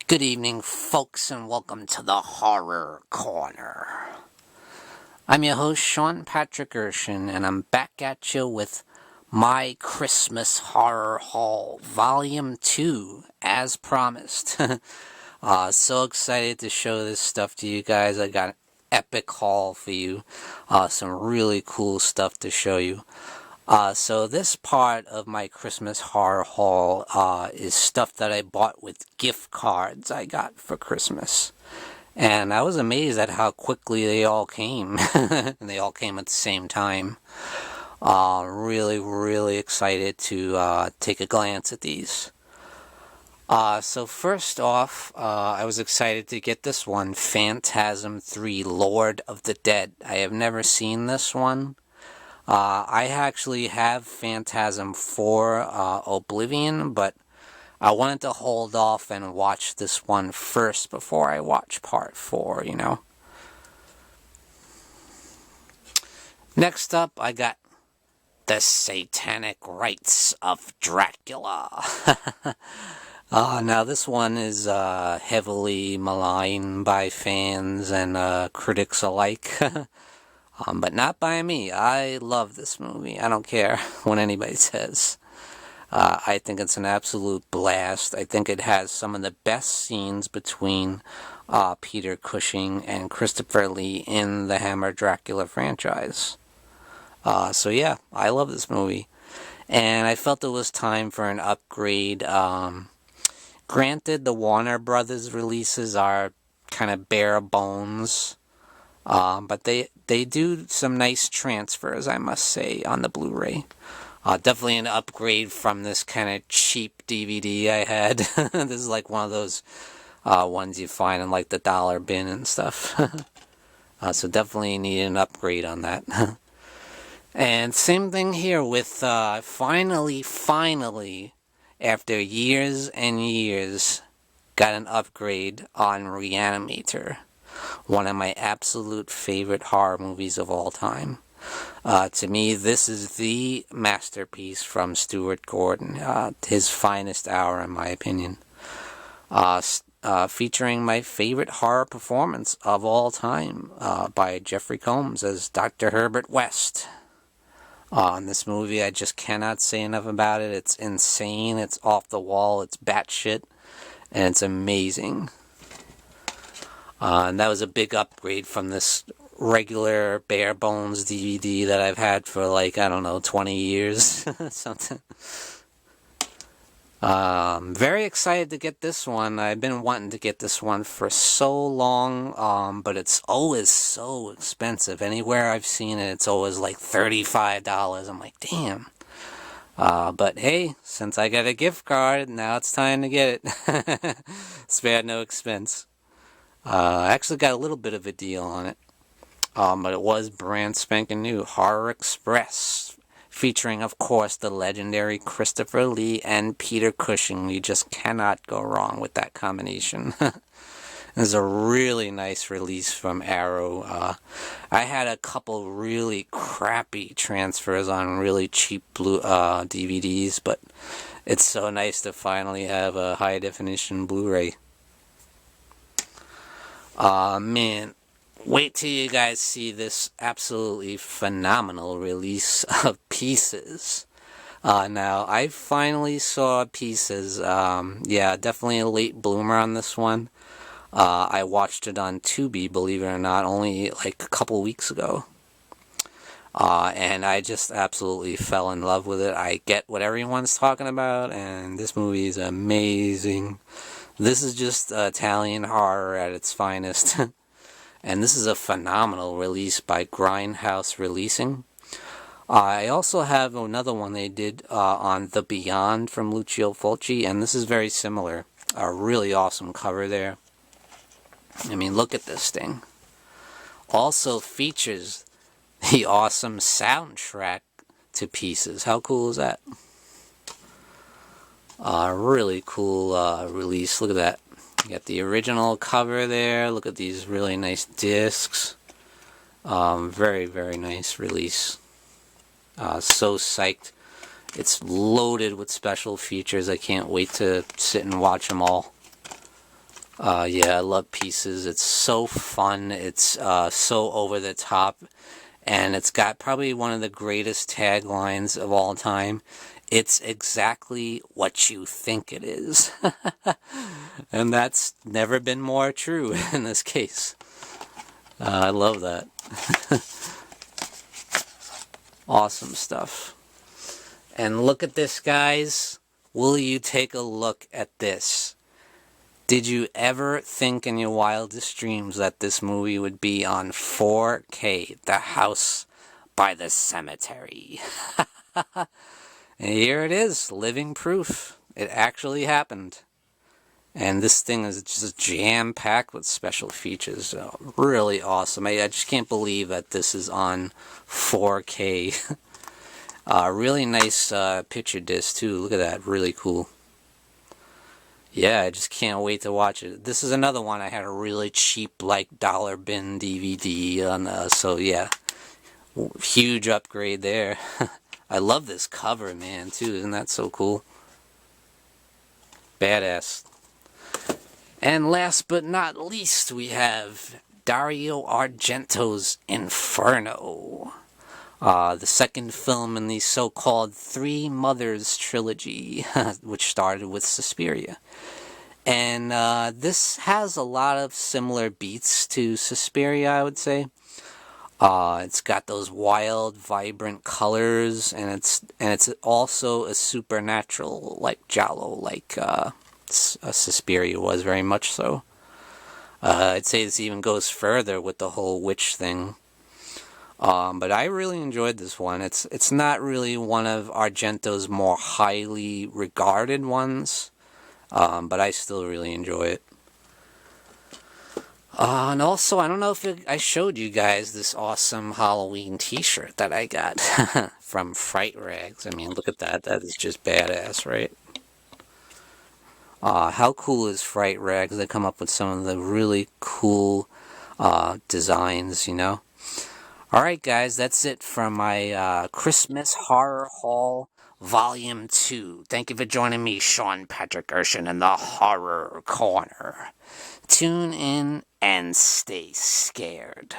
Good evening, folks, and welcome to the Horror Corner. I'm your host, Sean Patrick Urshan, and I'm back at you with my Christmas Horror Haul, Volume 2, as promised. So excited to show this stuff to you guys. I got an epic haul for you. Some really cool stuff to show you. So this part of my Christmas horror haul is stuff that I bought with gift cards I got for Christmas. And I was amazed at how quickly they all came. And they all came at the same time. Really excited to take a glance at these. So first off, I was excited to get this one, Phantasm III, Lord of the Dead. I have never seen this one. I actually have Phantasm IV, Oblivion, but I wanted to hold off and watch this one first before I watch part 4, you know. Next up, I got The Satanic Rites of Dracula. Now this one is heavily maligned by fans and critics alike. But not by me. I love this movie. I don't care what anybody says. I think it's an absolute blast. I think it has some of the best scenes between Peter Cushing and Christopher Lee in the Hammer Dracula franchise. So yeah, I love this movie. And I felt it was time for an upgrade. Granted, the Warner Brothers releases are kind of bare bones. But they do some nice transfers, I must say, on the Blu-ray. Definitely an upgrade from this kind of cheap DVD I had. This is like one of those ones you find in like the dollar bin and stuff. So definitely need an upgrade on that. And same thing here with finally, after years and years, got an upgrade on ReAnimator. One of my absolute favorite horror movies of all time. To me, this is the masterpiece from Stuart Gordon, his finest hour in my opinion. Featuring my favorite horror performance of all time by Jeffrey Combs as Dr. Herbert West. In this movie, I just cannot say enough about it. It's insane, it's off the wall, it's batshit, and it's amazing. And that was a big upgrade from this regular bare bones DVD that I've had for like, I don't know, 20 years. Something. Very excited to get this one. I've been wanting to get this one for so long, but it's always so expensive. Anywhere I've seen it, it's always like $35. I'm like, damn. But hey, since I got a gift card, now it's time to get it. Spare no expense. I actually got a little bit of a deal on it. But it was brand spanking new. Horror Express. Featuring, of course, the legendary Christopher Lee and Peter Cushing. You just cannot go wrong with that combination. This is a really nice release from Arrow. I had a couple really crappy transfers on really cheap DVDs, but it's so nice to finally have a high-definition Blu-ray. Man, wait till you guys see this absolutely phenomenal release of Pieces. Now, I finally saw Pieces. Yeah, definitely a late bloomer on this one. I watched it on Tubi, believe it or not, only like a couple weeks ago. And I just absolutely fell in love with it. I get what everyone's talking about, and this movie is amazing. This is just Italian horror at its finest. And this is a phenomenal release by Grindhouse Releasing. I also have another one they did on The Beyond from Lucio Fulci, and this is very similar. A really awesome cover there. I mean, look at this thing. Also features the awesome soundtrack to Pieces. How cool is that? Really cool release. Look at that. You got the original cover there. Look at these really nice discs. Very nice release. So psyched. It's loaded with special features. I can't wait to sit and watch them all. Yeah, I love Pieces. It's so fun. It's so over the top. And it's got probably one of the greatest taglines of all time. It's exactly what you think it is. And that's never been more true in this case. I love that. Awesome stuff. And look at this, guys. Will you take a look at this? Did you ever think in your wildest dreams that this movie would be on 4K? The House by the Cemetery. And here it is, living proof. It actually happened. And this thing is just jam-packed with special features. Really awesome. I just can't believe that this is on 4K. Really nice picture disc, too. Look at that. Really cool. Yeah, I just can't wait to watch it. This is another one I had a really cheap, like, dollar bin DVD on, so yeah. Huge upgrade there. I love this cover, man, too. Isn't that so cool? Badass. And last but not least, we have Dario Argento's Inferno. The second film in the so-called Three Mothers trilogy, which started with Suspiria. And this has a lot of similar beats to Suspiria, I would say. It's got those wild, vibrant colors, and it's also a supernatural, like giallo, like Suspiria was very much so. I'd say this even goes further with the whole witch thing. But I really enjoyed this one. It's not really one of Argento's more highly regarded ones, but I still really enjoy it. And also, I don't know if I showed you guys this awesome Halloween t-shirt that I got from Fright Rags. I mean, look at that. That is just badass, right? How cool is Fright Rags? They come up with some of the really cool designs, you know? Alright, guys, that's it from my Christmas Horror Haul Volume 2. Thank you for joining me, Sean Patrick Urshan, in the Horror Corner. Tune in and stay scared.